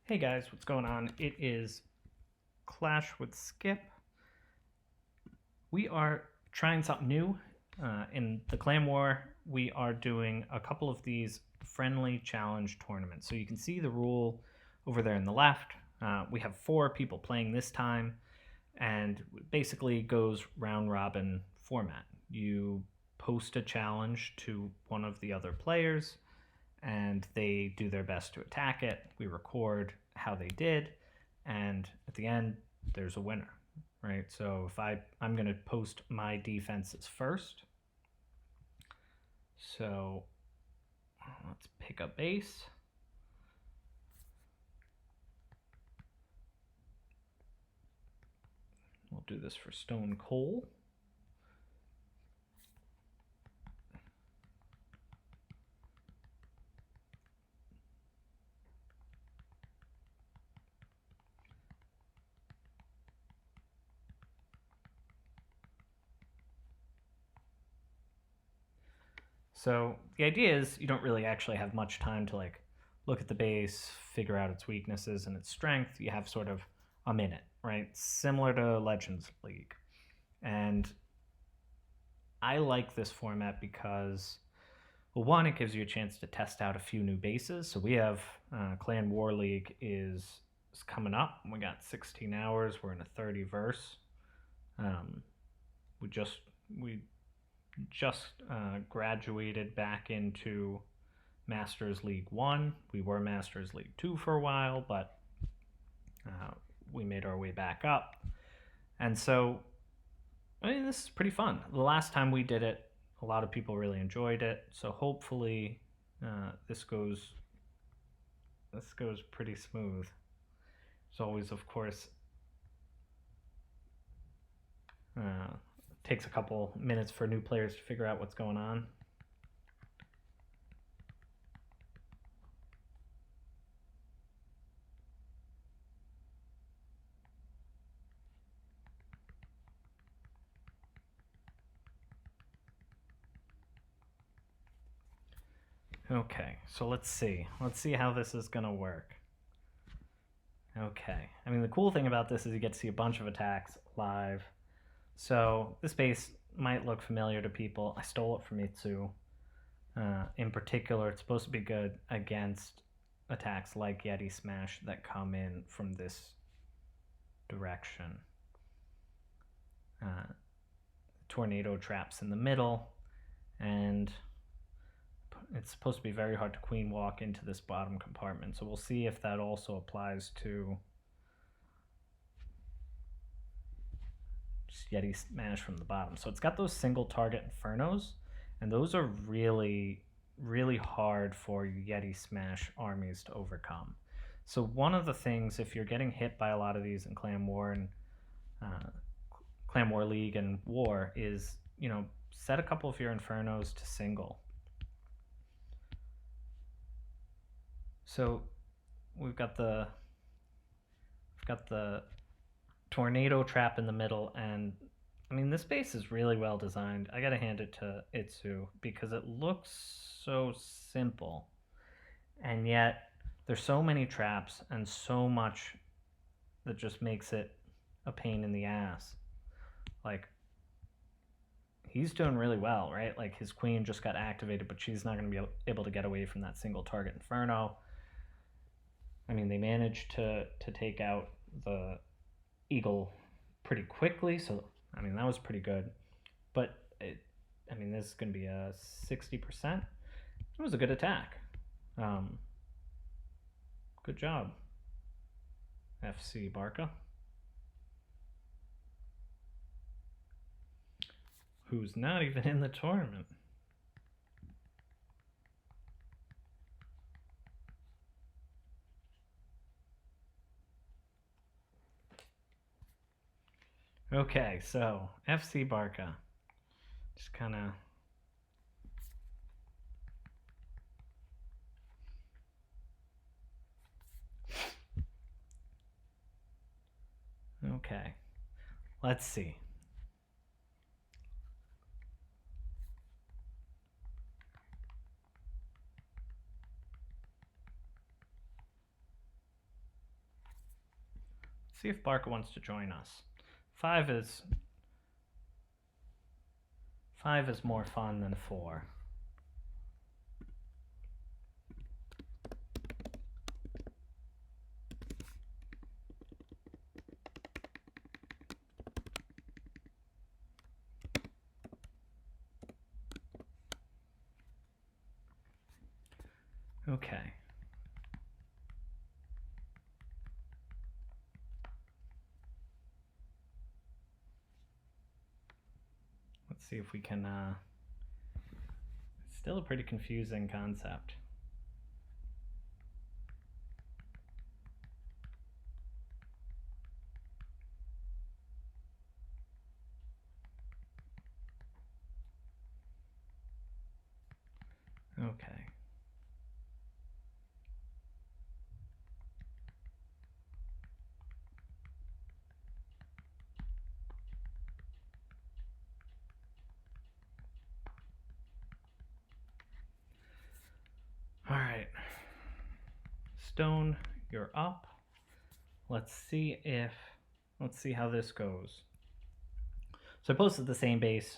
Hey guys, what's going on? It is Clash with Skip. We are trying something new. In the Clan War, we are doing a couple of these friendly challenge tournaments. So you can see the rule over there in the left. We have 4 people playing this time, and it basically goes round robin format. You post a challenge to one of the other players, and they do their best to attack it. We record how they did, and at the end, there's a winner, right? So if I'm going to post my defenses first. So let's pick a base. We'll do this for stone coal. So the idea is you don't really actually have much time to look at the base, figure out its weaknesses and its strength. You have sort of a minute, right? Similar to Legends League. And I like this format because, well, one, it gives you a chance to test out a few new bases. So we have Clan War League is coming up. We got 16 hours. We're in a 30 verse. We just graduated back into Masters League 1. We were Masters League 2 for a while, but we made our way back up. And so, I mean, this is pretty fun. The last time we did it, a lot of people really enjoyed it. So hopefully this goes pretty smooth. As always, of course, takes a couple minutes for new players to figure out what's going on. Okay, so let's see. Let's see how this is going to work. Okay, I mean, the cool thing about this is you get to see a bunch of attacks live. So this base might look familiar to people. I stole it from Itsu. In particular, it's supposed to be good against attacks like Yeti Smash that come in from this direction. Tornado traps in the middle, and it's supposed to be very hard to queen walk into this bottom compartment. So we'll see if that also applies to just Yeti Smash from the bottom. So it's got those single target Infernos, and those are really, really hard for Yeti Smash armies to overcome. So one of the things, if you're getting hit by a lot of these in Clan War and Clan War League and War, is, set a couple of your Infernos to single. So we've got the tornado trap in the middle, and I mean, this base is really well designed. I gotta hand it to Itsu because it looks so simple, and yet there's so many traps and so much that just makes it a pain in the ass. Like, he's doing really well, right? Like, his queen just got activated, but she's not going to be able to get away from that single target Inferno. I mean, they managed to take out the Eagle pretty quickly, so I mean, that was pretty good. But this is going to be a 60%. It was a good attack. Good job, FC Barca, who's not even in the tournament. Okay, so FC Barca. Just kind of. Okay, let's see. see if Barker wants to join us. 5 is more fun than 4. Okay. Let's see if we can, it's still a pretty confusing concept. Okay. All right. Stone, you're up. Let's see how this goes. So I posted the same base.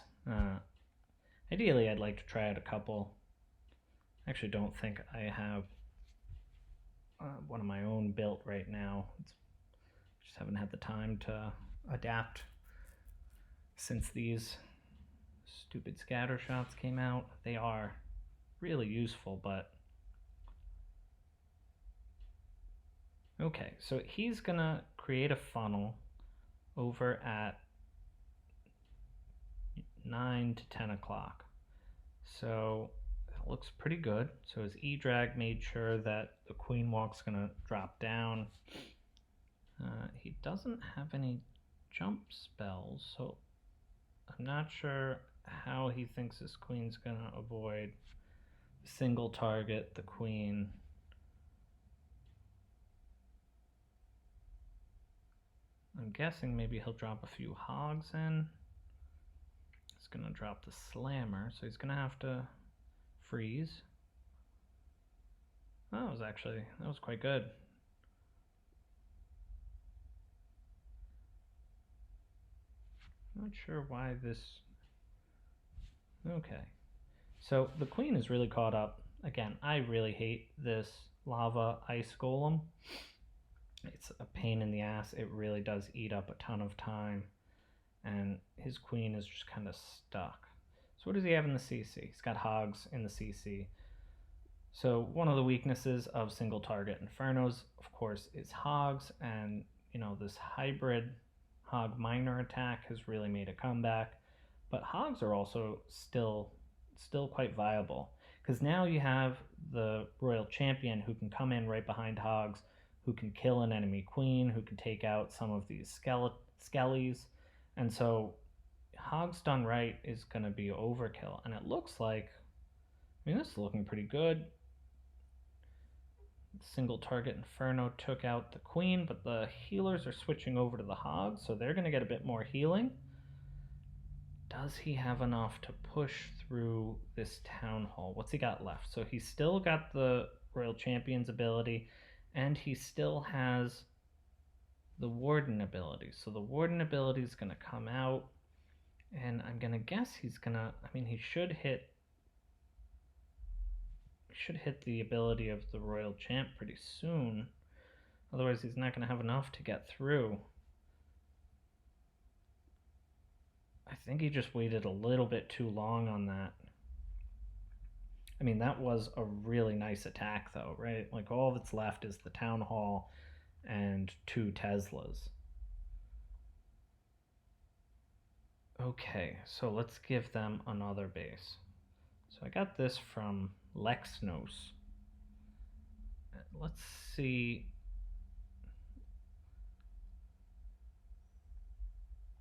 Ideally, I'd like to try out a couple. I actually don't think I have one of my own built right now. Just haven't had the time to adapt since these stupid scatter shots came out. They are really useful, but okay, so he's gonna create a funnel over at 9 to 10 o'clock. So it looks pretty good. So his E-drag made sure that the queen walk's gonna drop down. He doesn't have any jump spells, so I'm not sure how he thinks his queen's gonna avoid single target the queen. I'm guessing maybe he'll drop a few hogs in. He's gonna drop the slammer, so he's gonna have to freeze. That was quite good. Not sure why this. Okay. So the queen is really caught up. Again, I really hate this lava ice golem. It's a pain in the ass. It really does eat up a ton of time. And his queen is just kind of stuck. So what does he have in the CC? He's got hogs in the CC. So one of the weaknesses of single target infernos, of course, is hogs. And, this hybrid hog miner attack has really made a comeback. But hogs are also still quite viable, because now you have the royal champion who can come in right behind hogs, who can kill an enemy queen, who can take out some of these skellies. And so hogs done right is going to be overkill. And it looks like, this is looking pretty good. Single target inferno took out the queen, but the healers are switching over to the hogs, so they're going to get a bit more healing. Does he have enough to push through this town hall? What's he got left? So he's still got the royal champion's ability, and he still has the warden ability. So the warden ability is going to come out, and I'm going to guess he's going to, he should hit the ability of the royal champ pretty soon. Otherwise, he's not going to have enough to get through. I think he just waited a little bit too long on that. That was a really nice attack, though, right? Like, all that's left is the town hall and 2 Teslas. Okay, so let's give them another base. So I got this from Lexnos. Let's see.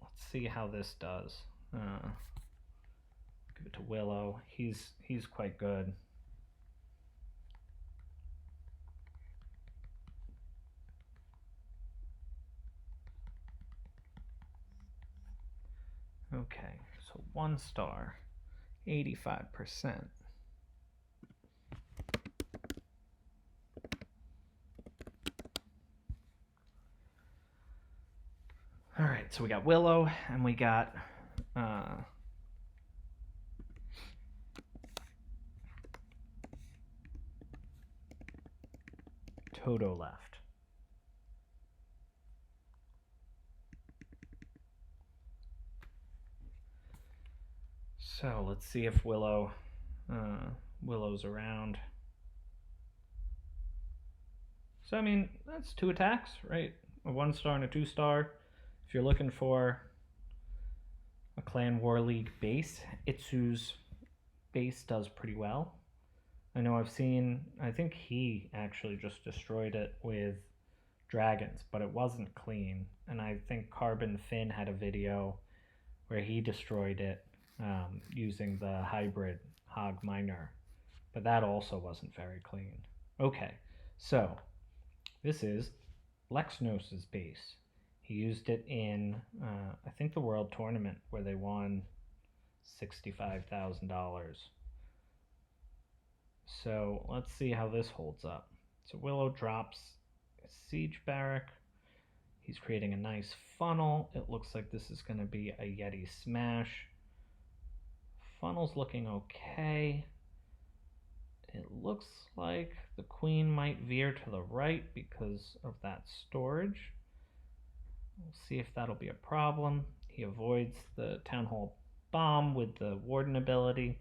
Let's see how this does. Give it to Willow. He's quite good. Okay, so 1 star, 85%. All right, so we got Willow and we got Toto left. So let's see if Willow's around. So I mean, that's 2 attacks, right? A 1-star and a 2-star. If you're looking for a Clan War League base, Itsu's base does pretty well. I know I think he actually just destroyed it with dragons, but it wasn't clean. And I think Carbon Finn had a video where he destroyed it using the hybrid Hog Miner, but that also wasn't very clean. Okay, so this is Lexnos's base. He used it in, I think, the World Tournament where they won $65,000. So let's see how this holds up. So Willow drops a siege barrack. He's creating a nice funnel. It looks like this is going to be a Yeti smash. Funnel's looking okay. It looks like the queen might veer to the right because of that storage. We'll see if that'll be a problem. He avoids the Town Hall bomb with the Warden ability.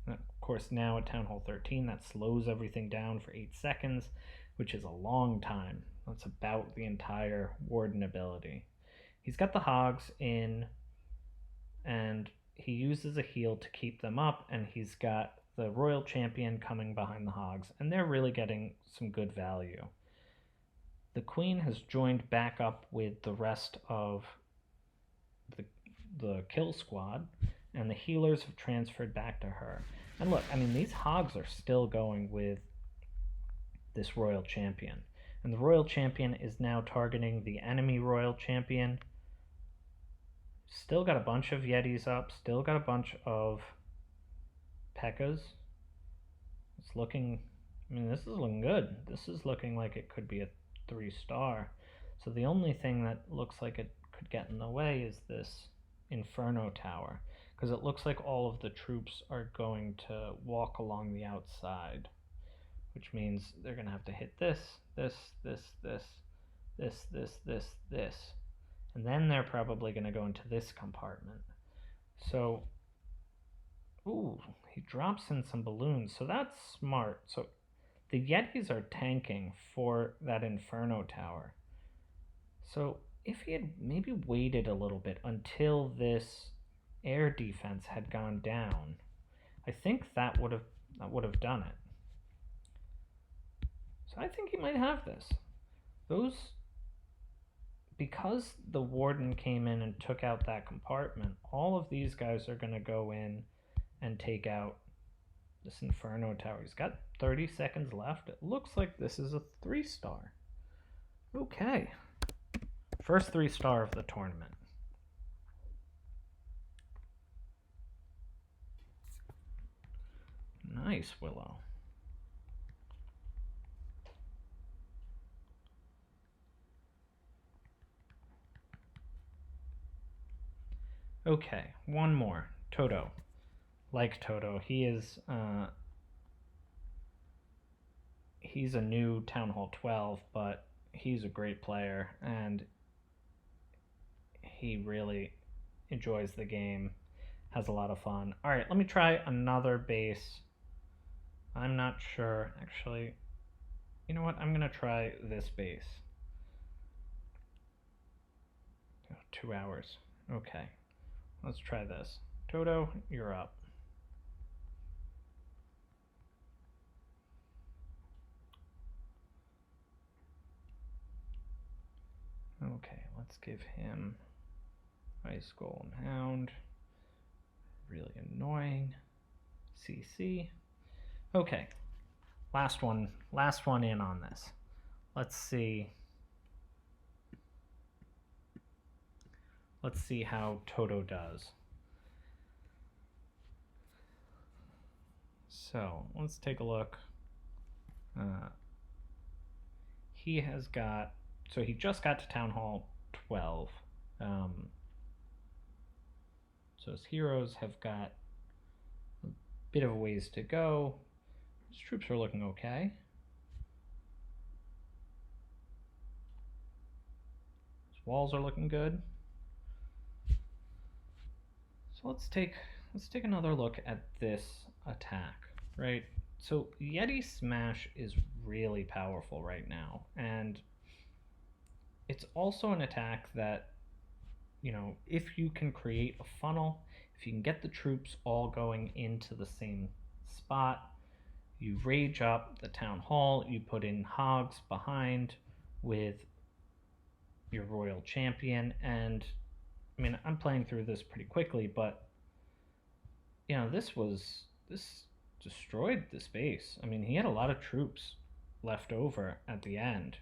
And of course, now at Town Hall 13, that slows everything down for 8 seconds, which is a long time. That's about the entire Warden ability. He's got the Hogs in, and he uses a heal to keep them up, and he's got the Royal Champion coming behind the Hogs, and they're really getting some good value. The Queen has joined back up with the rest of the kill squad, and the healers have transferred back to her. And look, I mean, these Hogs are still going with this Royal Champion. And the Royal Champion is now targeting the enemy Royal Champion. Still got a bunch of Yetis up, still got a bunch of P.E.K.K.A.s. It's looking, I mean, this is looking good. This is looking like it could be a 3-star. So the only thing that looks like it could get in the way is this Inferno Tower, because it looks like all of the troops are going to walk along the outside, which means they're going to have to hit this, this, this, this, this, this, this, this, and then they're probably going to go into this compartment. So, ooh, he drops in some balloons, so that's smart. So the Yetis are tanking for that Inferno Tower. So if he had maybe waited a little bit until this air defense had gone down, I think that would have done it. So I think he might have this. Because the Warden came in and took out that compartment, all of these guys are going to go in and take out this Inferno Tower. He's got 30 seconds left. It looks like this is a 3-star. Okay. First 3-star of the tournament. Nice, Willow. Okay, one more. Toto. Like Toto, he's a new Town Hall 12, but he's a great player, and he really enjoys the game, has a lot of fun. All right, let me try another base. I'm not sure, actually. You know what? I'm going to try this base. 2 hours. Okay, let's try this. Toto, you're up. Okay, let's give him Ice Golem Hound. Really annoying. CC. Okay, last one in on this. Let's see how Toto does. So let's take a look. He just got to Town Hall 12. Um, so his heroes have got a bit of a ways to go. His troops are looking okay. His walls are looking good. So let's take another look at this attack, right? So Yeti Smash is really powerful right now, and it's also an attack that, if you can create a funnel, if you can get the troops all going into the same spot, you rage up the town hall, you put in hogs behind with your royal champion, and I mean, I'm playing through this pretty quickly, but this destroyed the space. I mean, he had a lot of troops left over at the end.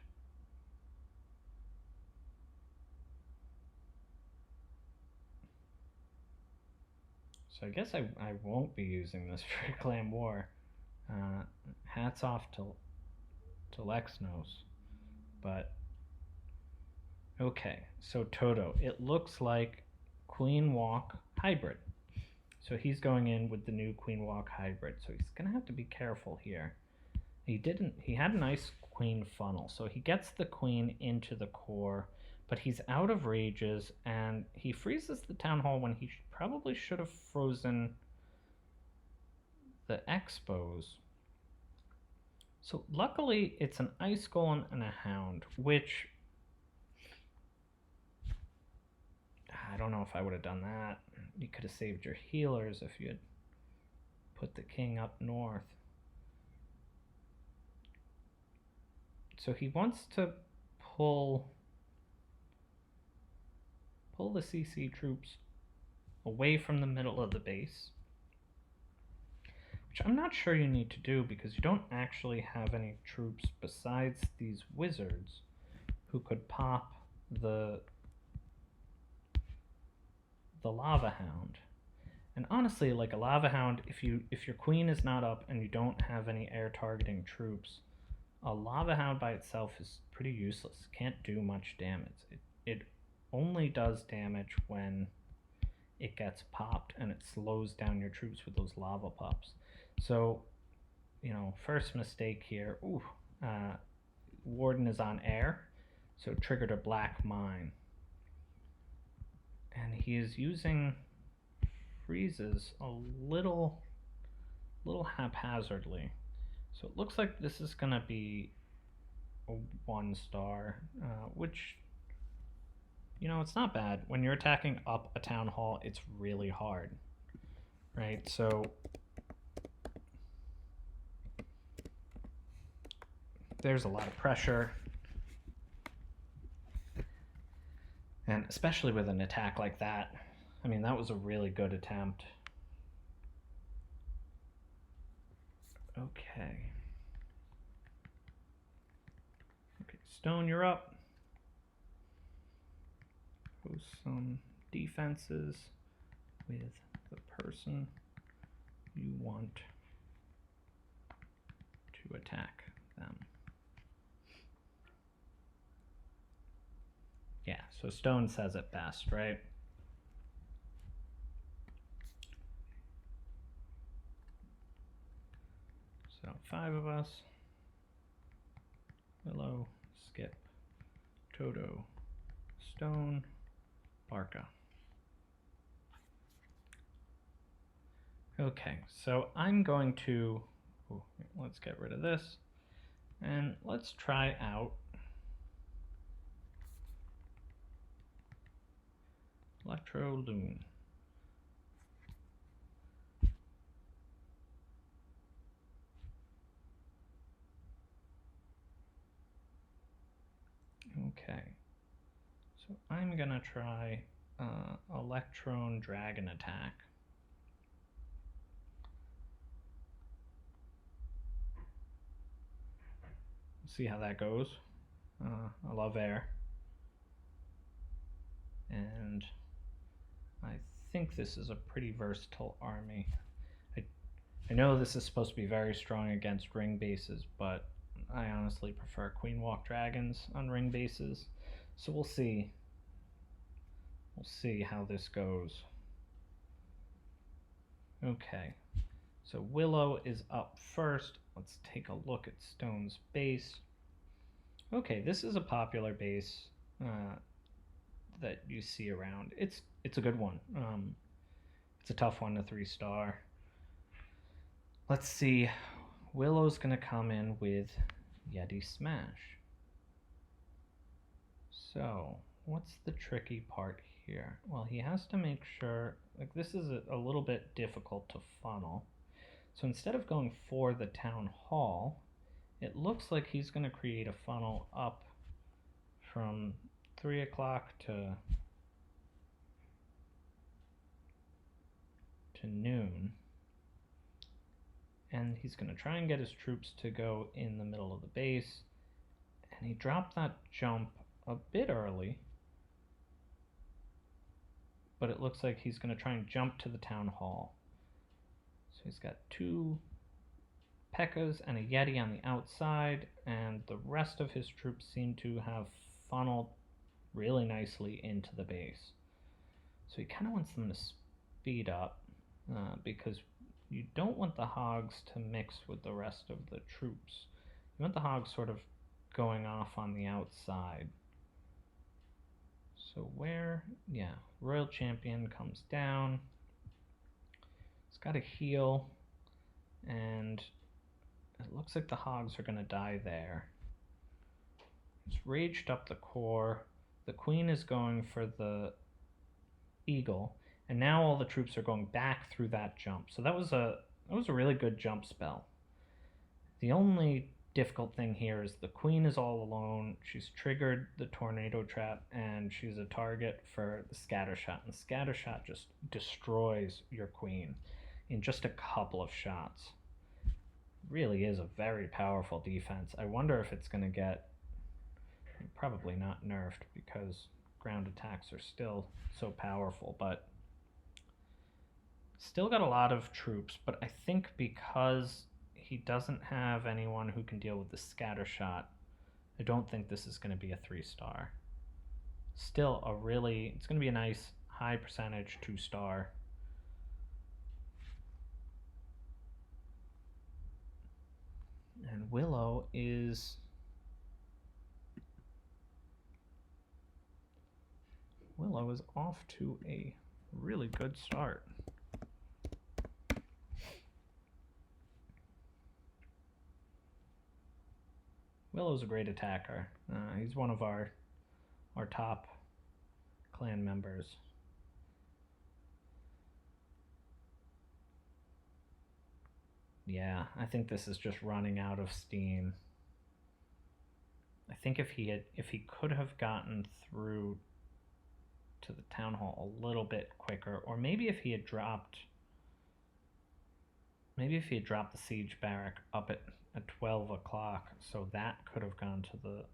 So I guess I won't be using this for Clan War. Hats off to Lexnos. But okay, so Toto. It looks like Queen Walk hybrid. So he's going in with the new Queen Walk hybrid. So he's gonna have to be careful here. He had a nice queen funnel. So he gets the queen into the core, but he's out of rages and he freezes the town hall when he probably should have frozen the expos. So luckily it's an ice golem and a hound, which I don't know if I would have done that. You could have saved your healers if you had put the king up north. So he wants to pull the CC troops away from the middle of the base, which I'm not sure you need to do because you don't actually have any troops besides these wizards who could pop the lava hound. And honestly, like a lava hound, if your queen is not up and you don't have any air targeting troops, a lava hound by itself is pretty useless. Can't do much damage. It only does damage when it gets popped and it slows down your troops with those lava pops. So, first mistake here. Warden is on air, so it triggered a black mine. And he is using freezes a little haphazardly. So it looks like this is going to be a 1-star, which, it's not bad. When you're attacking up a town hall, it's really hard, right? So there's a lot of pressure. And especially with an attack like that. I mean, that was a really good attempt. Okay, Stone, you're up. Post some defenses with the person you want to attack them. Yeah, so Stone says it best, right? So 5 of us. Willow, Skip, Toto, Stone, Barca. Okay, so I'm going to, let's get rid of this, and let's try out Electro Loon. Okay, so I'm gonna try Electron Dragon Attack. See how that goes. I love air. And I think this is a pretty versatile army. I know this is supposed to be very strong against ring bases, but I honestly prefer Queen Walk Dragons on ring bases. So we'll see. We'll see how this goes. Okay, so Willow is up first. Let's take a look at Stone's base. Okay, this is a popular base that you see around. It's a good one. It's a tough one to 3-star. Let's see. Willow's gonna come in with Yeti Smash. So what's the tricky part here? Well, he has to make sure, like, this is a little bit difficult to funnel. So instead of going for the town hall, it looks like he's going to create a funnel up from 3 o'clock to noon. And he's going to try and get his troops to go in the middle of the base. And he dropped that jump a bit early. But it looks like he's going to try and jump to the town hall. So he's got 2 P.E.K.K.A.s and a Yeti on the outside, and the rest of his troops seem to have funneled really nicely into the base. So he kind of wants them to speed up because you don't want the hogs to mix with the rest of the troops. You want the hogs sort of going off on the outside. So Royal Champion comes down. He's got a heal, and it looks like the hogs are going to die there. It's raged up the core. The queen is going for the eagle, and now all the troops are going back through that jump. So that was a really good jump spell. The only difficult thing here is the queen is all alone. She's triggered the tornado trap, and she's a target for the scatter shot. And the scatter shot just destroys your queen in just a couple of shots. Really is a very powerful defense. I wonder if it's going to get, probably not nerfed because ground attacks are still so powerful, but still got a lot of troops. But I think because he doesn't have anyone who can deal with the scatter shot, I don't think this is going to be a 3-star. Still it's going to be a nice high percentage 2-star. And Willow is off to a really good start. Willow's a great attacker. He's one of our top clan members. Yeah, I think this is just running out of steam. I think if he could have gotten through to the town hall a little bit quicker, or maybe if he had dropped the siege barrack up at 12 o'clock, so that could have gone to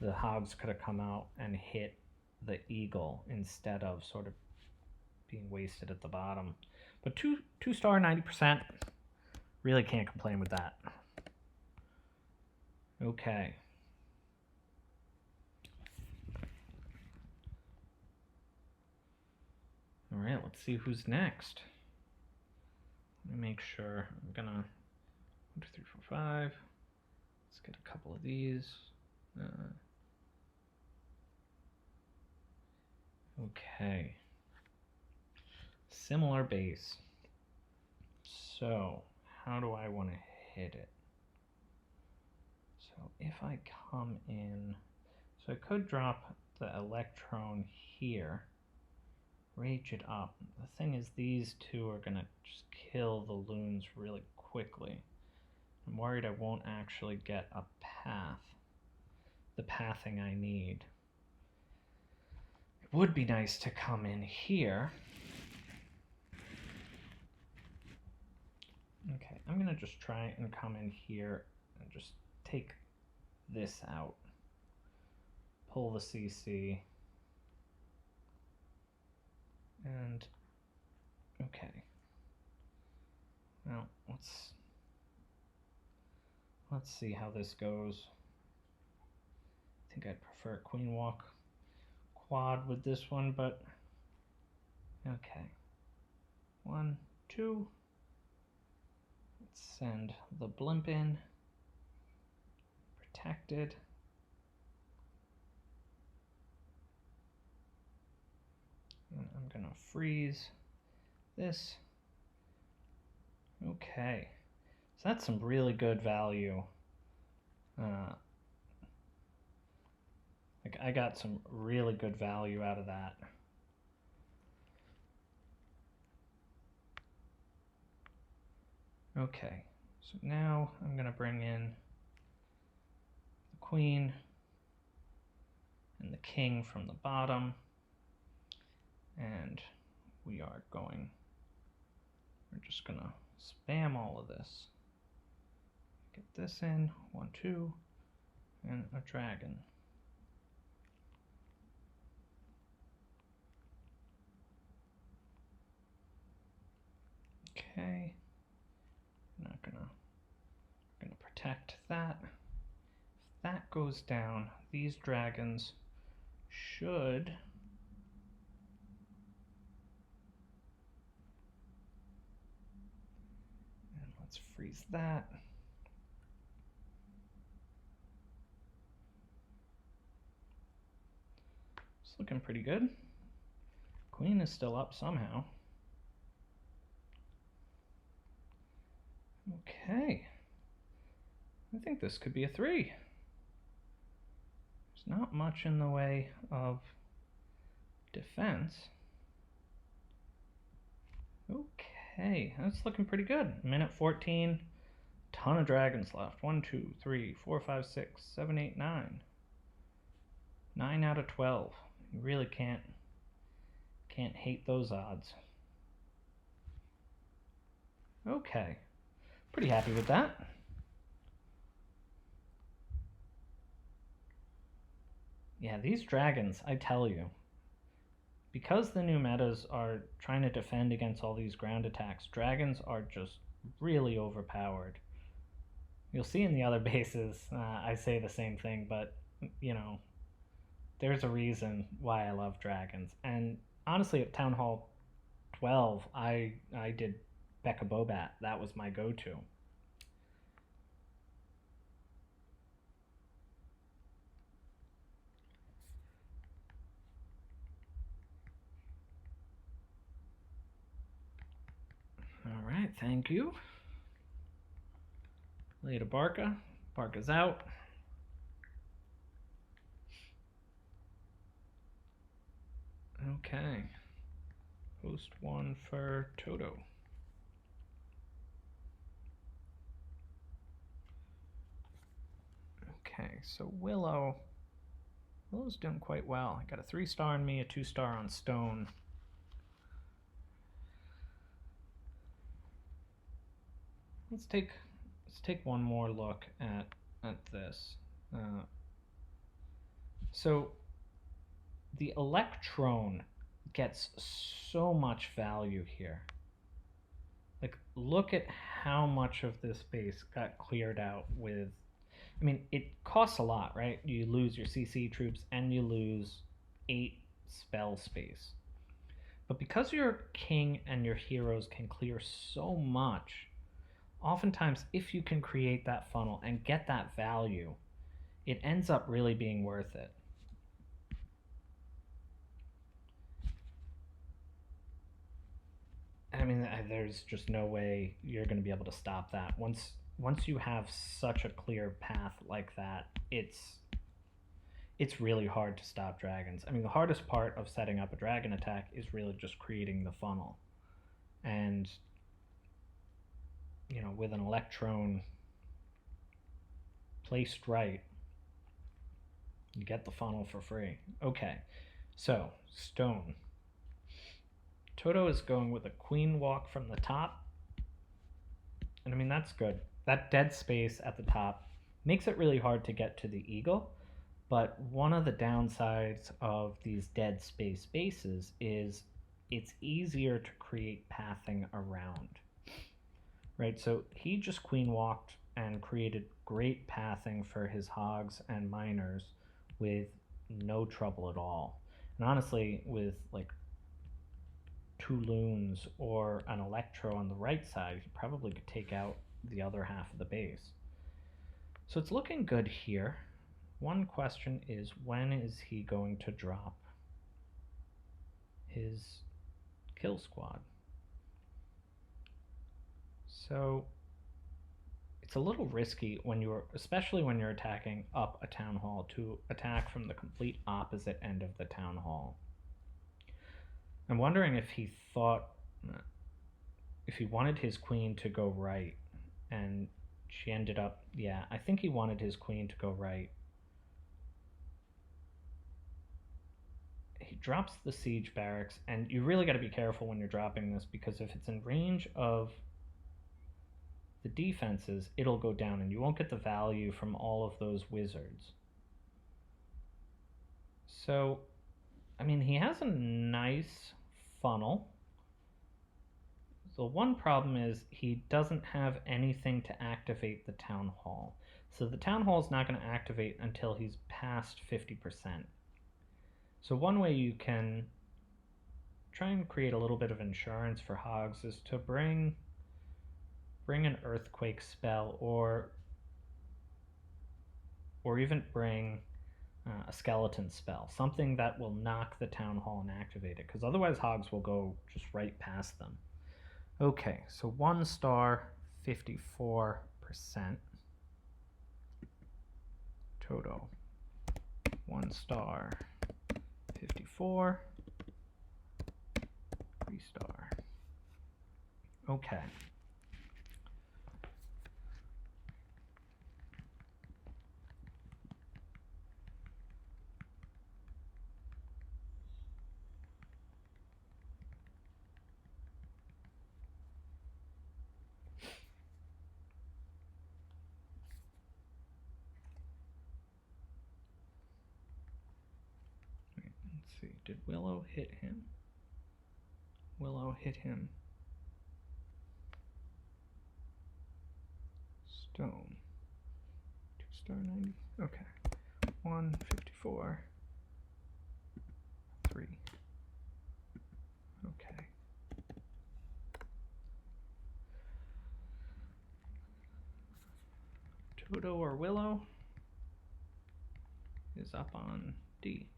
the hogs could have come out and hit the eagle instead of sort of being wasted at the bottom. But 2-star 90%, really can't complain with that. Okay. All right, let's see who's next. Let me make sure. I'm gonna 1, 2, 3, 4, 5. Let's get a couple of these. Okay. Similar base. So how do I want to hit it? So if I come in, so I could drop the Electron here, rage it up. The thing is, these two are gonna just kill the loons really quickly. I'm worried I won't actually get a path, the pathing I need. It would be nice to come in here. Okay, I'm gonna just try and come in here and just take this out. Pull the CC. And okay. Well, let's see how this goes. I think I'd prefer queen walk quad with this one, but okay. 1, 2. Let's send the blimp in. Protected. And I'm gonna freeze this. Okay, so that's some really good value. Like I got some really good value out of that. Okay, so now I'm gonna bring in the queen and the king from the bottom, and we're just gonna spam all of this. Get this in, 1, 2, and a dragon. Okay, not gonna protect that. If that goes down, these dragons should and let's freeze that. It's looking pretty good. Queen is still up somehow. Okay, I think this could be a 3. There's not much in the way of defense. Okay, that's looking pretty good. Minute 14, ton of dragons left. 1, 2, 3, 4, 5, 6, 7, 8, 9. 9 out of 12. You really can't hate those odds. Okay, pretty happy with that. Yeah, these dragons, I tell you, because the new metas are trying to defend against all these ground attacks, dragons are just really overpowered. You'll see in the other bases, I say the same thing, but you know, there's a reason why I love dragons. And honestly, at Town Hall 12, I did Becca Bobat. That was my go-to. All right, thank you. Later, Barca. Barca's out. Okay. Post 1 for Toto. Okay, so Willow's doing quite well. I got a 3-star on me, a 2-star on Stone. Let's take one more look at this. So the Electron gets so much value here. Like, look at how much of this base got cleared out with. I mean, it costs a lot, right? You lose your CC troops and you lose 8 spell space. But because your king and your heroes can clear so much, oftentimes if you can create that funnel and get that value, it ends up really being worth it. I mean, there's just no way you're going to be able to stop that. Once you have such a clear path like that, it's really hard to stop dragons. I mean, the hardest part of setting up a dragon attack is really just creating the funnel. And, you know, with an Electron placed right, you get the funnel for free. Okay, so Stone. Toto is going with a queen walk from the top. And I mean, that's good. That dead space at the top makes it really hard to get to the eagle. But one of the downsides of these dead space bases is it's easier to create pathing around. Right? So he just queen walked and created great pathing for his hogs and miners with no trouble at all. And honestly, with like two loons or an electro on the right side, you probably could take out the other half of the base. So it's looking good here. One question is, when is he going to drop his kill squad? So it's a little risky when you're, especially when you're attacking up a town hall, to attack from the complete opposite end of the town hall. I'm wondering if he thought, if he wanted his queen to go right, and she ended up, yeah, I think he wanted his queen to go right. He drops the siege barracks, and you really got to be careful when you're dropping this, because if it's in range of the defenses, it'll go down and you won't get the value from all of those wizards. So, I mean, he has a nice funnel. The one problem is he doesn't have anything to activate the town hall. So the town hall is not going to activate until he's past 50%. So one way you can try and create a little bit of insurance for hogs is to bring an earthquake spell, or even bring a skeleton spell, something that will knock the town hall and activate it, because otherwise hogs will go just right past them. Okay, so 1 star, 54%. Toto. 1 star, 54. 3 star. Okay. Let's see, did Willow hit him? Willow hit him. Stone. 2 star 90. Okay. 154. 3. Okay. Toto or Willow is up on D.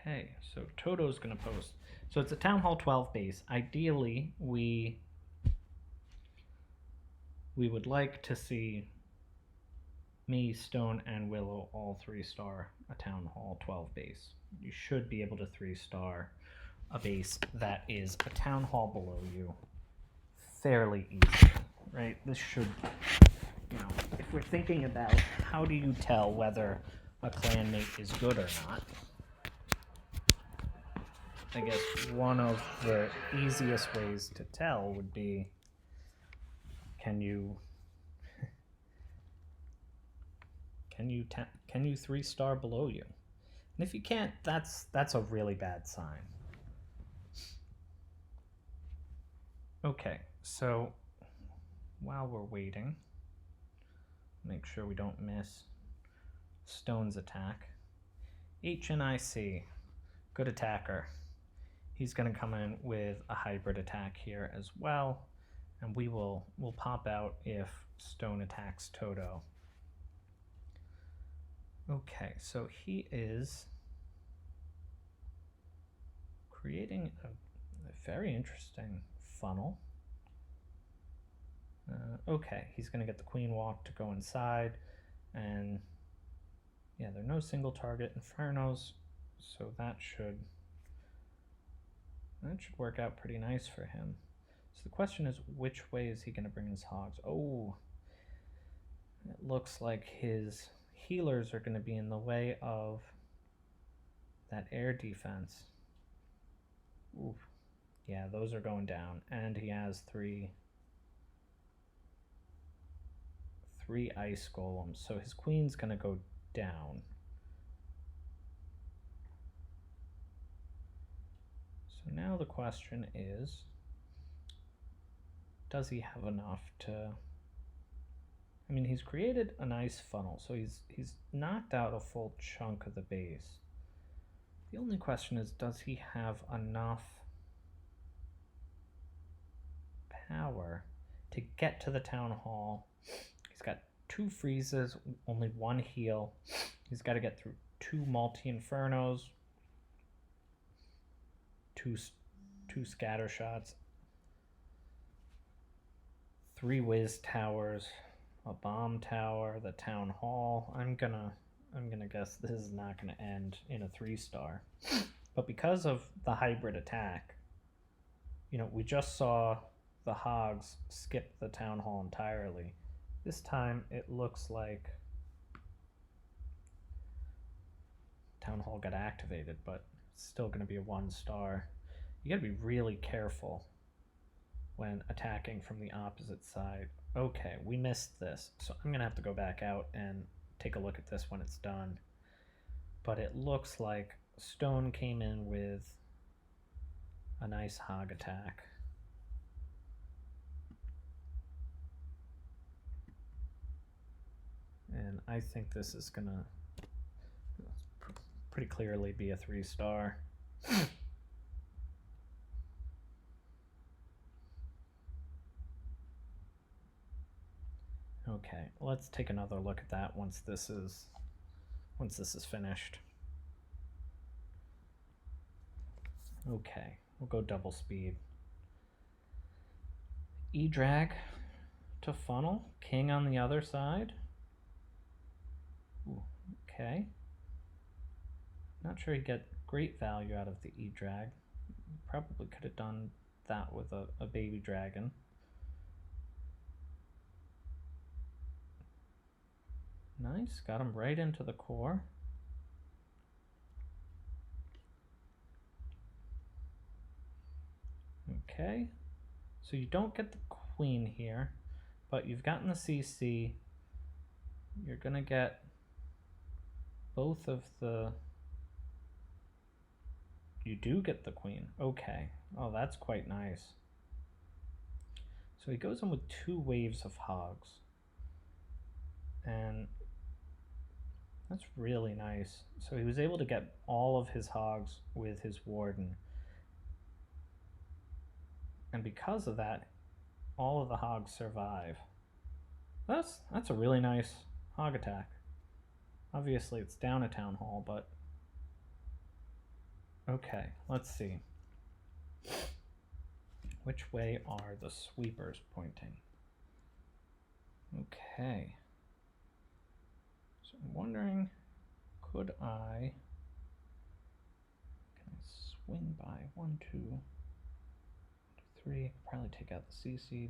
Okay, so Toto's going to post. So it's a Town Hall 12 base. Ideally, we would like to see me, Stone, and Willow all 3-star a Town Hall 12 base. You should be able to 3-star a base that is a Town Hall below you fairly easily, right? This should, you know, if we're thinking about how do you tell whether a clanmate is good or not, I guess one of the easiest ways to tell would be, can you 3-star below you? And if you can't, that's a really bad sign. Okay, so while we're waiting, make sure we don't miss Stone's attack. HNIC, good attacker. He's going to come in with a hybrid attack here as well, and we'll pop out if Stone attacks Toto. Okay, so he is creating a very interesting funnel. Okay, he's going to get the Queen Walk to go inside, and yeah, there are no single target Infernos, so that should work out pretty nice for him. So the question is, which way is he going to bring his hogs? Oh, it looks like his healers are going to be in the way of that air defense. Ooh, yeah, those are going down, and he has three ice golems, so his queen's going to go down. So now the question is, does he have enough to... I mean, he's created a nice funnel, so he's knocked out a full chunk of the base. The only question is, does he have enough power to get to the town hall? He's got 2 freezes, only 1 heal. He's got to get through 2 multi-infernos, 2 scatter shots, 3 whiz towers, a bomb tower, the town hall. I'm gonna guess this is not gonna end in a 3-star. But because of the hybrid attack, you know, we just saw the hogs skip the town hall entirely. This time it looks like town hall got activated, but it's still gonna be a 1-star. You gotta be really careful when attacking from the opposite side. Okay, we missed this, so I'm gonna have to go back out and take a look at this when it's done. But it looks like Stone came in with a nice hog attack. And I think this is gonna pretty clearly be a 3-star. Okay, let's take another look at that once this is finished. Okay, we'll go double speed. E-drag to funnel, king on the other side. Ooh, okay. Not sure he'd get great value out of the E-drag. Probably could have done that with a baby dragon. Nice, got him right into the core. Okay, so you don't get the queen here, but you've gotten the CC. You're gonna get both of the... You do get the queen. Okay, oh, that's quite nice. So he goes in with 2 waves of hogs, and that's really nice. So he was able to get all of his hogs with his warden, and because of that, all of the hogs survive. That's a really nice hog attack. Obviously it's down a town hall, but okay, let's see. Which way are the sweepers pointing? Okay, so I'm wondering, can I swing by 1, 2, 3? Probably take out the CC.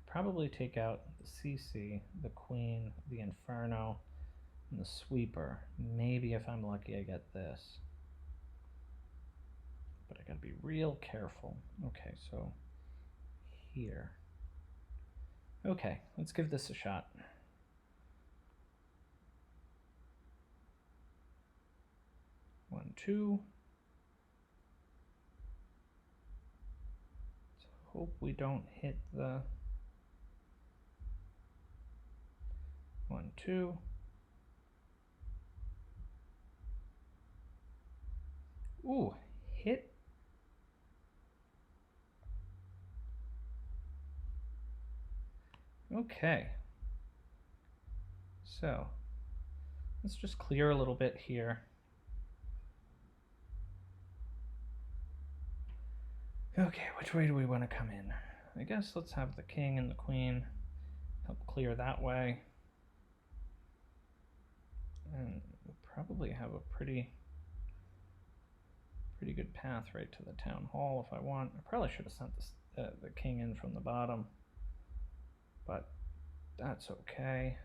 Probably take out the CC, the queen, the inferno, and the sweeper. Maybe if I'm lucky I get this. But I gotta be real careful. Okay, so here. Okay, let's give this a shot. One, two. So hope we don't hit the 1, 2. Ooh, hit. Okay. So let's just clear a little bit here. Okay, which way do we want to come in? I guess let's have the king and the queen help clear that way. And we'll probably have a pretty good path right to the town hall if I want. I probably should have sent the king in from the bottom, but that's okay.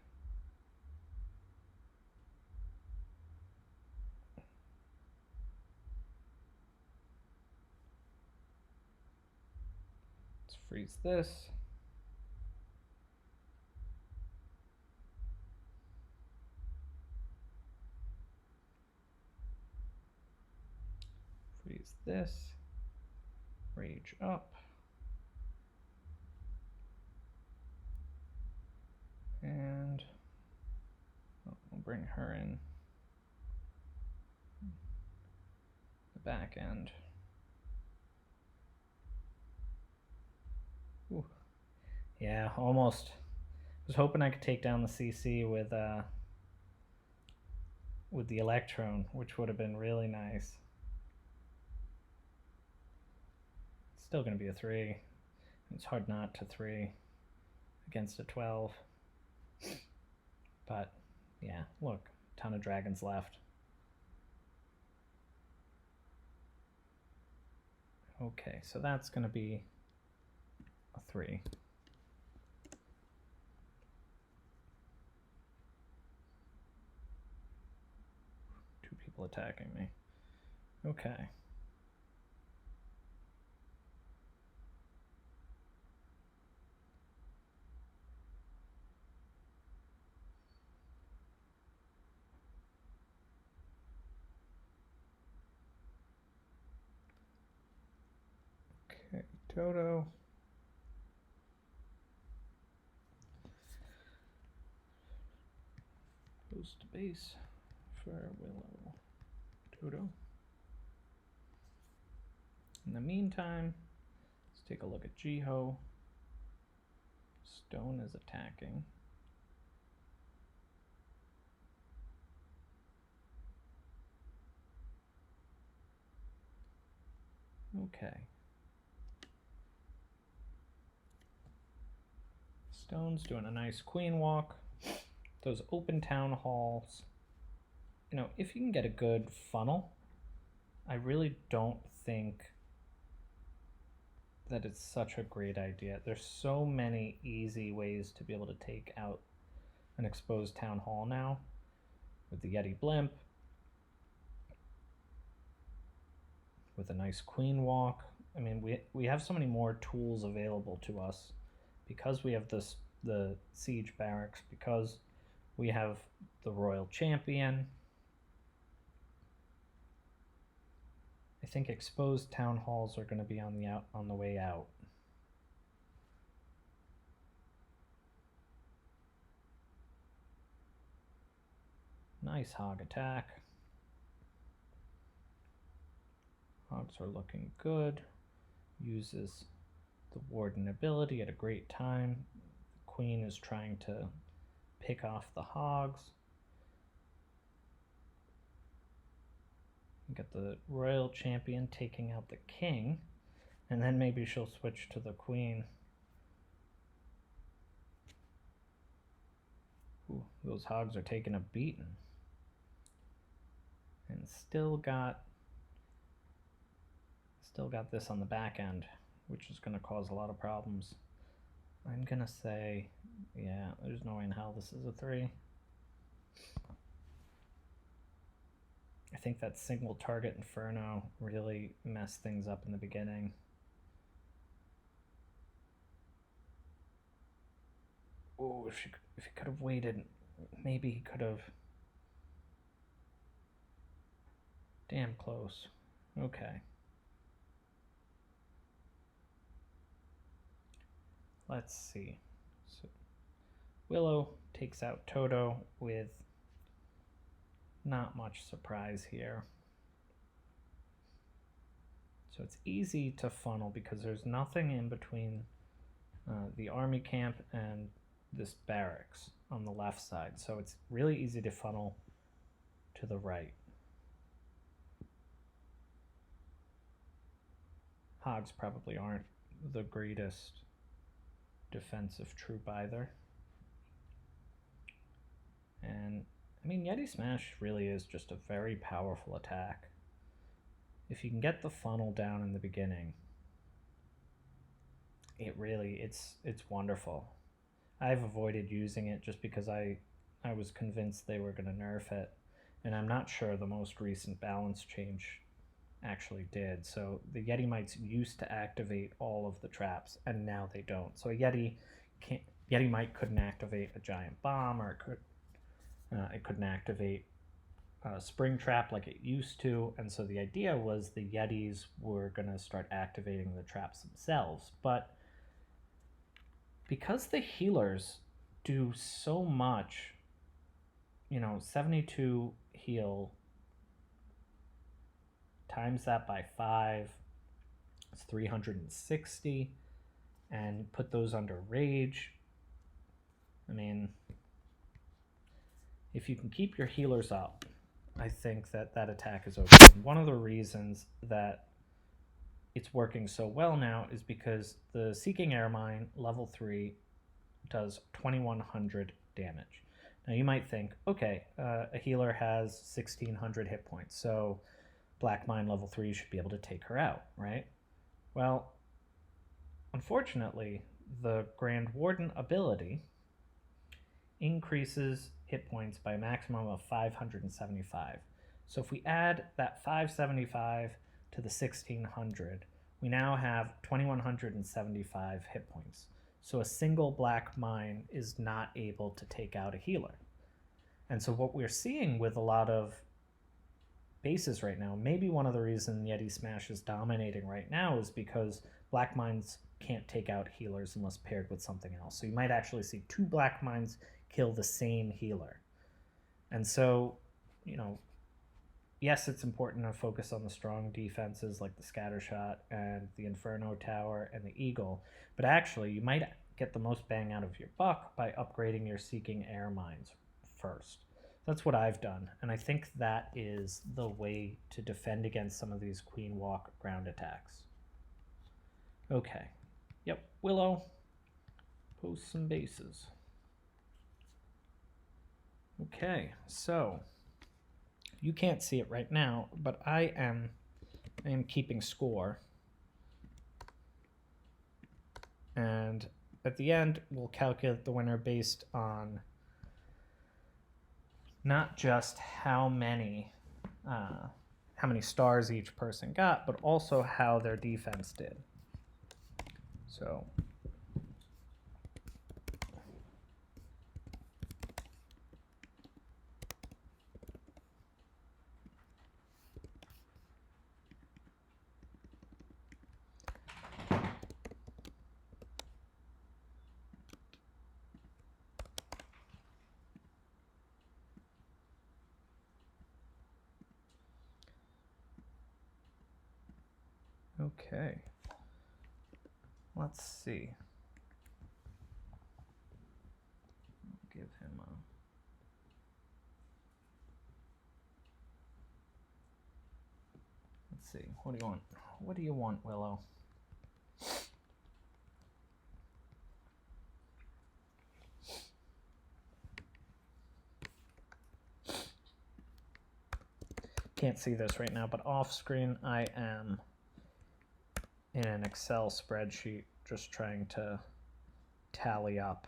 Let's freeze this. Freeze this. Rage up. And we'll bring her in the back end. Ooh. Yeah, almost. I was hoping I could take down the CC with the Electron, which would have been really nice. It's still going to be a 3. It's hard not to 3 against a 12. But, yeah, look, a ton of dragons left. Okay, so that's going to be a 3. Two people attacking me. Okay. Okay, Toto. Goes to base for Willow. Toto. In the meantime, let's take a look at Jiho. Stone is attacking. Okay. Stone's doing a nice queen walk. Those open town halls. You know, if you can get a good funnel, I really don't think that it's such a great idea. There's so many easy ways to be able to take out an exposed town hall now with the Yeti blimp, with a nice queen walk. I mean, we have so many more tools available to us because we have the siege barracks, because we have the royal champion. I think exposed town halls are going to be on the way out. Nice hog attack. Hogs are looking good. Uses the warden ability at a great time. The queen is trying to pick off the hogs. You get the royal champion taking out the king, and then maybe she'll switch to the queen. Ooh, those hogs are taking a beating. And still got this on the back end, which is going to cause a lot of problems. I'm going to say, yeah, there's no way in hell this is a 3. I think that single target Inferno really messed things up in the beginning. Oh, if he could have waited, maybe he could have. Damn close. Okay. Let's see. So Willow takes out Toto with not much surprise here. So it's easy to funnel because there's nothing in between the army camp and this barracks on the left side. So it's really easy to funnel to the right. Hogs probably aren't the greatest defensive troop either. And I mean, Yeti Smash really is just a very powerful attack. If you can get the funnel down in the beginning, it's wonderful. I've avoided using it just because I was convinced they were going to nerf it, and I'm not sure the most recent balance change actually did. So the Yeti Mites used to activate all of the traps, and now they don't. So a Yeti Mite couldn't activate a giant bomb, or it couldn't activate spring trap like it used to, and so the idea was the Yetis were going to start activating the traps themselves. But because the healers do so much, 72 heal times that by 5, it's 360, and put those under rage. I mean, if you can keep your healers up, I think that attack is okay. And one of the reasons that it's working so well now is because the Seeking Air Mine level 3 does 2100 damage. Now you might think, okay, a healer has 1600 hit points, so Black Mine level 3 should be able to take her out, right? Well, unfortunately, the Grand Warden ability increases hit points by a maximum of 575. So if we add that 575 to the 1600, we now have 2175 hit points. So a single Black Mine is not able to take out a healer. And so what we're seeing with a lot of bases right now, maybe one of the reasons Yeti Smash is dominating right now is because Black Mines can't take out healers unless paired with something else. So you might actually see 2 Black Mines kill the same healer. And so, yes, it's important to focus on the strong defenses like the Scattershot and the Inferno Tower and the Eagle, but actually you might get the most bang out of your buck by upgrading your Seeking Air Mines first. That's what I've done, and I think that is the way to defend against some of these Queen Walk ground attacks. Okay. Yep, Willow, post some bases. Okay, so you can't see it right now, but I am keeping score. And at the end, we'll calculate the winner based on not just how many stars each person got, but also how their defense did. So okay, let's see. I'll give him a... Let's see, what do you want? What do you want, Willow? Can't see this right now, but off screen I am in an Excel spreadsheet just trying to tally up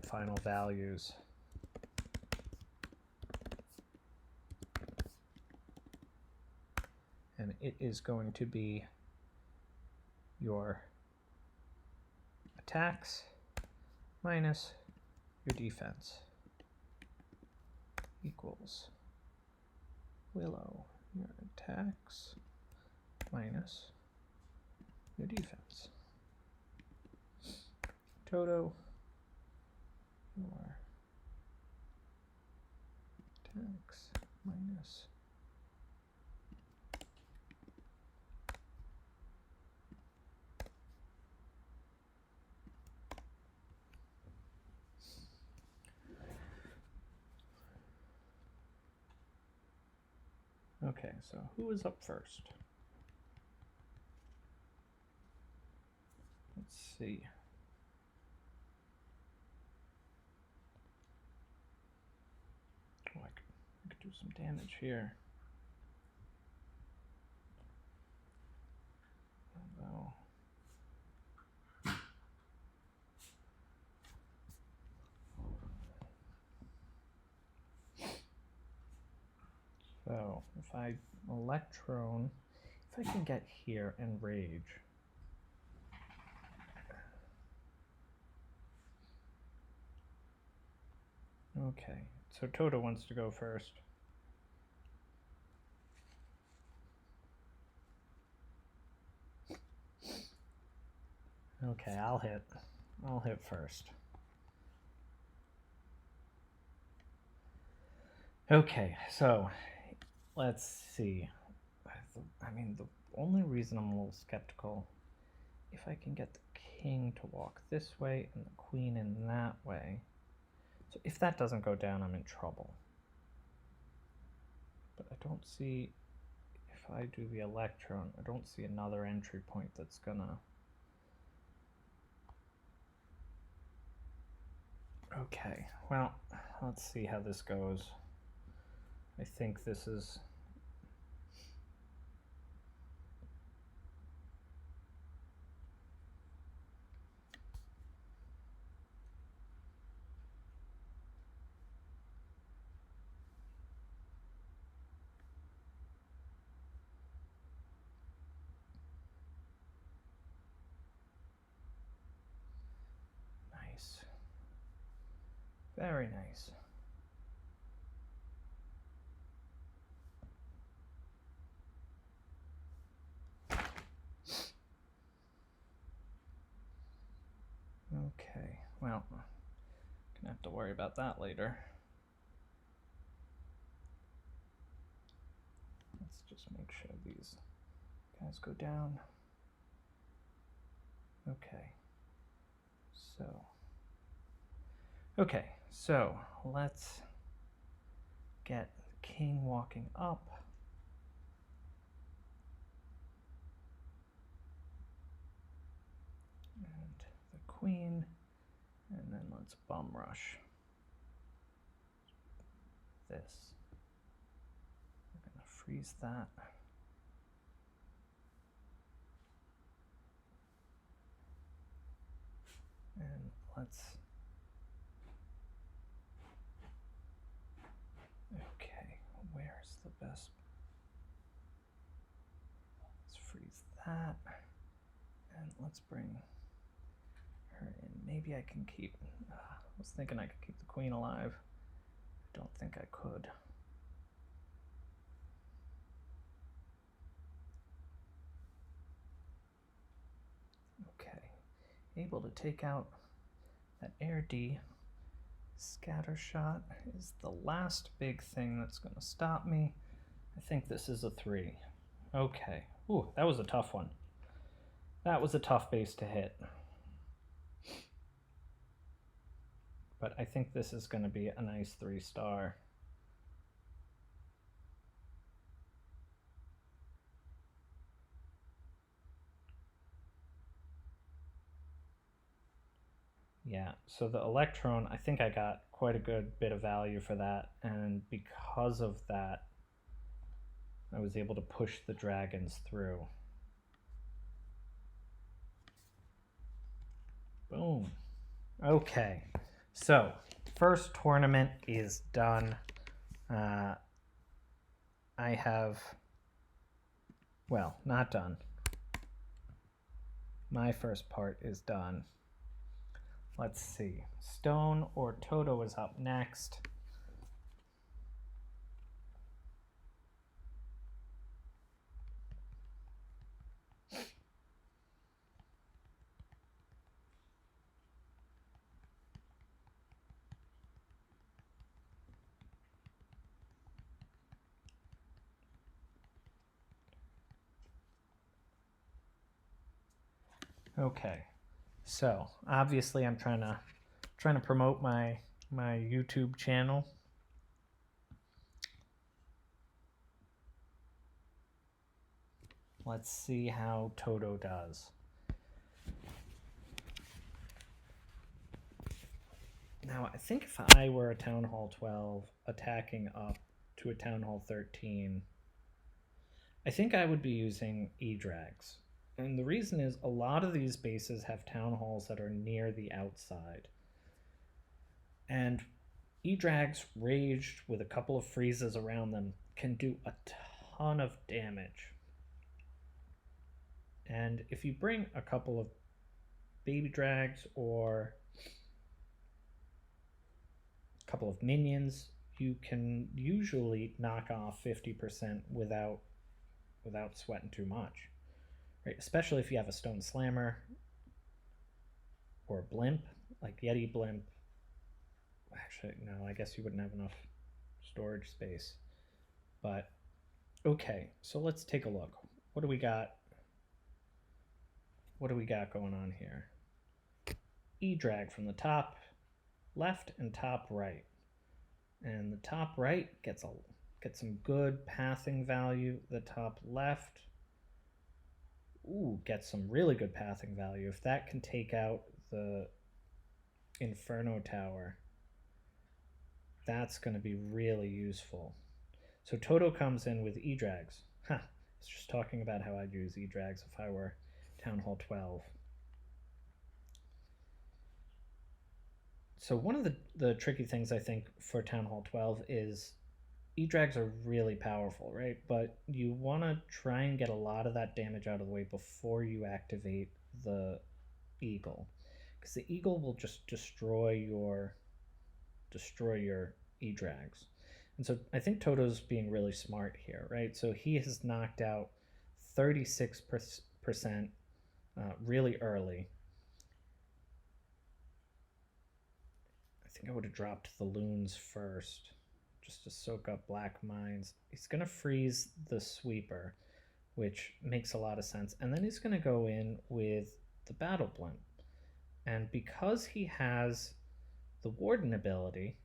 final values. And it is going to be your attacks minus your defense equals Willow, your attacks minus your defense. Toto, your attacks minus Okay, so who is up first? Let's see. Oh, I could do some damage here. Although... So, if I Electron, if I can get here and Rage. Okay, so Toto wants to go first. Okay, I'll hit first. Okay, so let's see. I mean, the only reason I'm a little skeptical, if I can get the king to walk this way and the queen in that way. So if that doesn't go down, I'm in trouble. But I don't see, if I do the electron, I don't see another entry point that's gonna... Okay, well, let's see how this goes. I think this is... Nice. Very nice. Okay, well, gonna have to worry about that later. Let's just make sure these guys go down. Okay, so let's get the king walking up. And the queen, and then let's bum rush this. We're gonna freeze that. And let's... Okay, where's the best? Let's freeze that. And let's bring her in. Maybe I can keep... I was thinking I could keep the queen alive. I don't think I could. Okay, able to take out that air D. Scatter shot is the last big thing that's going to stop me. I think this is a 3. Okay. Ooh, that was a tough one. That was a tough base to hit. But I think this is going to be a nice 3-star. Yeah, so the electron, I think I got quite a good bit of value for that, and because of that, I was able to push the dragons through. Boom. Okay, so first tournament is done. I have, well, not done. My first part is done. Let's see. Stone or Toto is up next. Okay, so obviously I'm trying to promote my YouTube channel. Let's see how Toto does. Now, I think if I were a Town Hall 12 attacking up to a Town Hall 13, I think I would be using E-Drags. And the reason is a lot of these bases have Town Halls that are near the outside. And E-Drags raged with a couple of freezes around them can do a ton of damage. And if you bring a couple of baby drags or a couple of minions, you can usually knock off 50% without sweating too much, right? Especially if you have a stone slammer or a blimp, like Yeti blimp. Actually, no, I guess you wouldn't have enough storage space. But okay, so let's take a look. What do we got? What do we got going on here? E-drag from the top left and top right. And the top right gets some good pathing value. The top left, gets some really good pathing value. If that can take out the Inferno Tower, that's going to be really useful. So Toto comes in with E-drags. I was just talking about how I'd use E-drags if I were Town Hall 12. So one of the tricky things I think for Town Hall 12 is E-drags are really powerful, right? But you want to try and get a lot of that damage out of the way before you activate the Eagle. Because the Eagle will just destroy your E-drags. And so I think Toto's being really smart here, right? So he has knocked out 36% really early. I think I would have dropped the loons first just to soak up Black Mines. He's going to freeze the Sweeper, which makes a lot of sense. And then he's going to go in with the Battle Blimp. And because he has the Warden ability,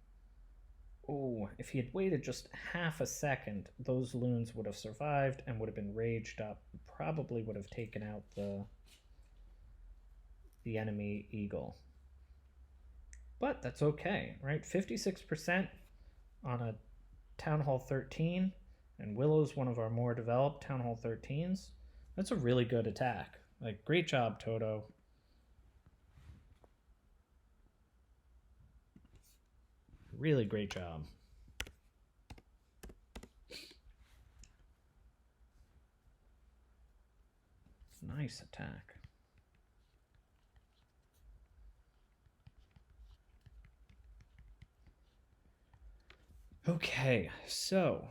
if he had waited just half a second, those loons would have survived and would have been raged up. Probably would have taken out the enemy Eagle. But that's okay, right? 56% on a Town Hall 13, and Willow's one of our more developed Town Hall 13s. That's a really good attack. Like, great job, Toto. Really great job. Nice attack. Okay, so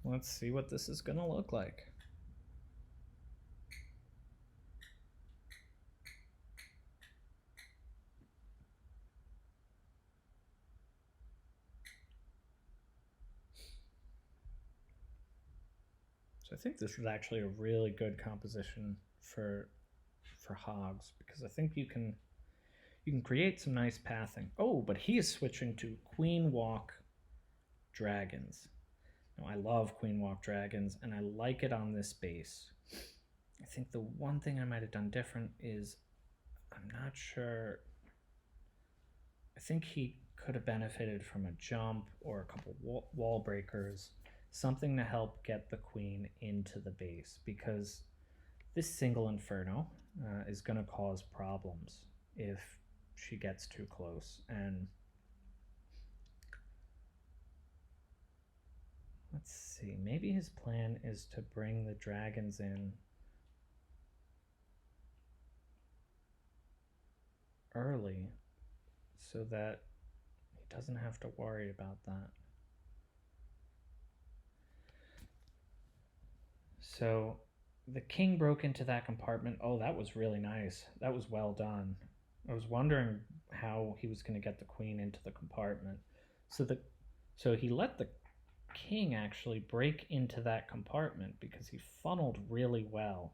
let's see what this is going to look like. So I think this is actually a really good composition for hogs, because I think you can create some nice pathing. Oh, but he is switching to Queen Walk Dragons. Now, I love Queen Walk Dragons, and I like it on this base. I think the one thing I might have done different is, I'm not sure, I think he could have benefited from a jump or a couple wall breakers, something to help get the queen into the base, because this single Inferno is going to cause problems if she gets too close. And let's see, maybe his plan is to bring the dragons in early so that he doesn't have to worry about that. So the king broke into that compartment. Oh, that was really nice. That was well done. I was wondering how he was going to get the queen into the compartment. So he let the king actually break into that compartment because he funneled really well.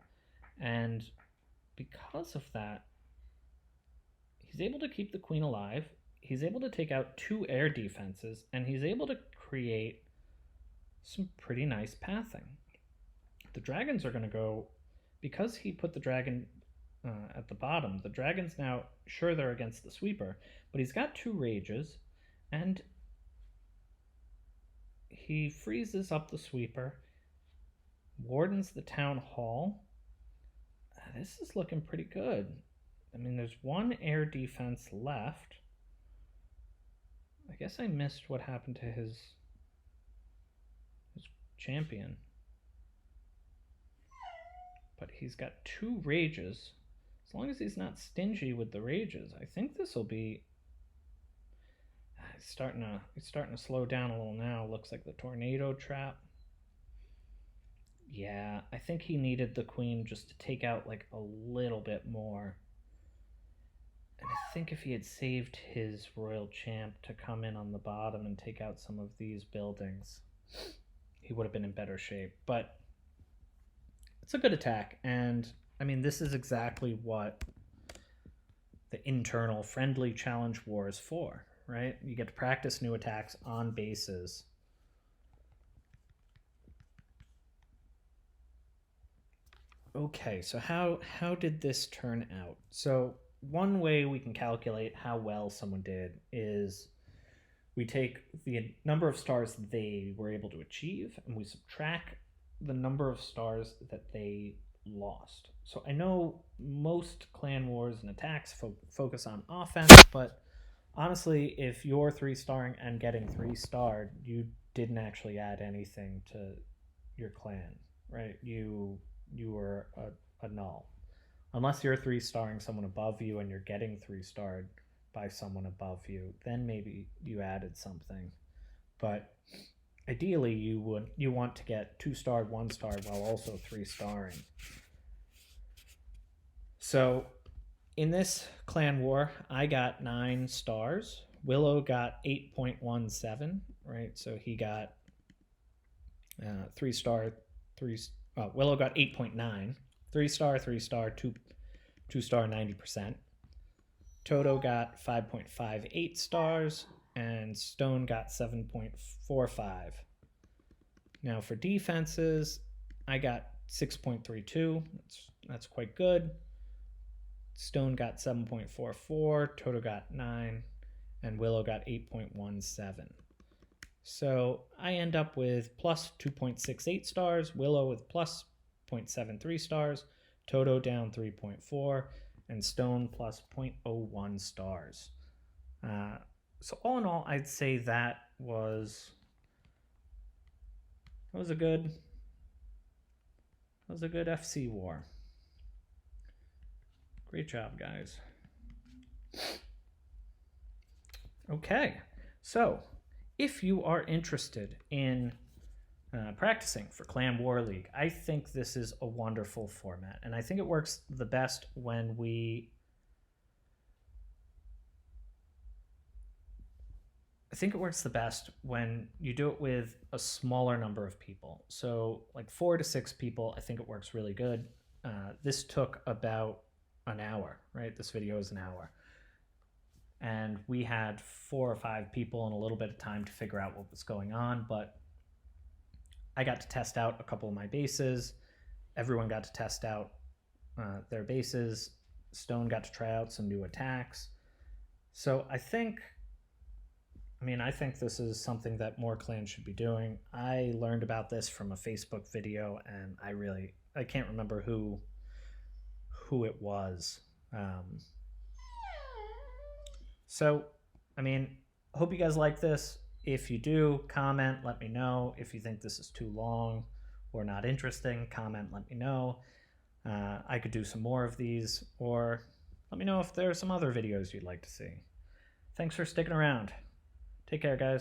And because of that, he's able to keep the queen alive. He's able to take out 2 air defenses, and he's able to create some pretty nice pathing. The dragons are going to go, because he put the dragon at the bottom, the dragons now, sure, they're against the sweeper, but he's got 2 rages, and he freezes up the sweeper, wardens the town hall. This is looking pretty good. I mean, there's 1 air defense left. I guess I missed what happened to his champion. But he's got 2 rages. As long as he's not stingy with the rages, I think this will be. He's starting to slow down a little now. Looks like the tornado trap. Yeah, I think he needed the queen just to take out like a little bit more. And I think if he had saved his royal champ to come in on the bottom and take out some of these buildings, he would have been in better shape. But it's a good attack, and I mean, this is exactly what the internal friendly challenge war is for, right? You get to practice new attacks on bases. Okay, so how did this turn out? So one way we can calculate how well someone did is we take the number of stars they were able to achieve and we subtract the number of stars that they lost. So I know most clan wars and attacks focus on offense, but honestly, if you're 3-starring and getting 3-starred, you didn't actually add anything to your clan, right? You were a null. Unless you're 3-starring someone above you and you're getting 3-starred by someone above you, then maybe you added something. But ideally, you want to get 2-starred, 1-starred while also 3-starring. So in this clan war, I got 9 stars. Willow got 8.17, right? So he got 3-star, 3. Willow got 8.9, 3-star, 3-star, 2-star, 90%. Toto got 5.58 stars, and Stone got 7.45. Now for defenses, I got 6.32. That's quite good. Stone got 7.44, Toto got 9, and Willow got 8.17. So I end up with plus 2.68 stars, Willow with plus 0.73 stars, Toto down 3.4, and Stone plus 0.01 stars. So all in all, I'd say that was a good FC war. Great job, guys. Okay, so if you are interested in practicing for Clan War League, I think this is a wonderful format, and I think it works the best when you do it with a smaller number of people. So like 4 to 6 people, I think it works really good. This took about an hour, right? This video is an hour. And we had 4 or 5 people and a little bit of time to figure out what was going on, but I got to test out a couple of my bases. Everyone got to test out their bases. Stone got to try out some new attacks. So I think this is something that more clans should be doing. I learned about this from a Facebook video, and I can't remember who it was. So, hope you guys like this. If you do, comment, let me know. If you think this is too long or not interesting, comment, let me know. I could do some more of these, or let me know if there are some other videos you'd like to see. Thanks for sticking around. Take care, guys.